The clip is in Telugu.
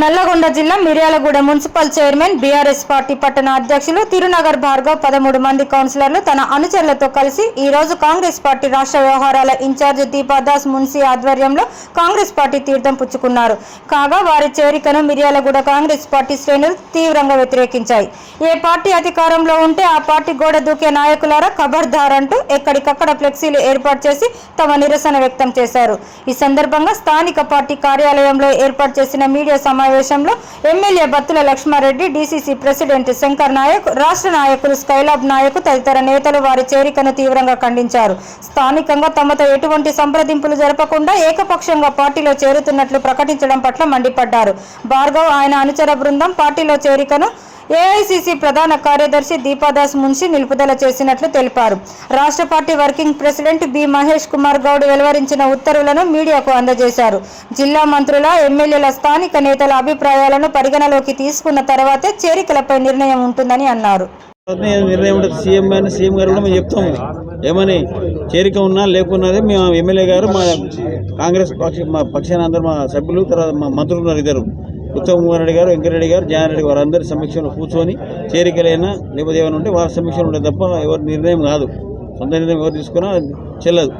నల్లగొండ జిల్లా Miryalaguda municipal chairman BRS party పట్టణ అధ్యక్షులు తిరునగర్ భార్గవ్ 13 మంది కౌన్సిలర్లు తన అనుచరులతో కలిసి ఈ రోజు కాంగ్రెస్ పార్టీ రాష్ట్ర వ్యవహారాల ఇన్ఛార్జ్ దీపాదాస్ మున్సి ఆధ్వర్యంలో కాంగ్రెస్ పార్టీ తీర్థం పుచ్చుకున్నారు. కాగా వారి చేరికను మిర్యాలగూడ కాంగ్రెస్ పార్టీ శ్రేణులు తీవ్రంగా వ్యతిరేకించాయి. ఏ పార్టీ అధికారంలో ఉంటే ఆ పార్టీ గోడ దూకే నాయకులారా ఖబర్దార్ అంటూ ఎక్కడికక్కడ ఫ్లెక్సీలు ఏర్పాటు చేసి తమ నిరసన వ్యక్తం చేశారు. ఈ సందర్భంగా స్థానిక పార్టీ కార్యాలయంలో ఏర్పాటు చేసిన మీడియా సమావేశంలో MLA Battula Lakshma Reddy, DCC president Shankar Naik, రాష్ట్ర నాయకులు స్కైలాబ్ నాయక్ తదితర నేతలు వారి చేరికను తీవ్రంగా ఖండించారు. స్థానికంగా తమతో ఎటువంటి సంప్రదింపులు జరపకుండా ఏకపక్షంగా పార్టీలో చేరుతున్నట్లు ప్రకటించడం పట్ల మండిపడ్డారు. భార్గవ్ ఆయన అనుచర బృందం పార్టీలో చేరికను ఏఐసీసీ ప్రధాన కార్యదర్శి దీపాదాస్ మున్సి నిలుపుదల చేసినట్లు తెలిపారు. రాష్ట్ర party working president B Mahesh Kumar Goud వెలువరించిన ఉత్తర్వులను మీడియాకు అందజేశారు. జిల్లా మంత్రుల, ఎమ్మెల్యేల, స్థానిక నేతల అభిప్రాయాలను పరిగణలోకి తీసుకున్న తర్వాతే చేరికలపై నిర్ణయం ఉంటుందని అన్నారు. నిర్ణయం ఉంటుంది. సీఎం గారు కూడా మేము చెప్తాము, ఏమని చేరిక ఉన్నా లేకున్నది మేము ఎమ్మెల్యే గారు, మా కాంగ్రెస్ మా పక్షాన అందరూ మా సభ్యులు, తర్వాత మా మంత్రులు ఉన్నారు ఇద్దరు, ఉత్తమ్ కుమార్ రెడ్డి గారు, వెంకటరెడ్డి గారు, జయారెడ్డి గారు, వారందరి సమీక్షలో కూర్చొని చేరికలైనా లేకపోతే ఏమైనా ఉంటే వారి సమీక్షలు ఉంటే తప్ప ఎవరి నిర్ణయం కాదు. సొంత నిర్ణయం ఎవరు తీసుకున్నా చెల్లదు.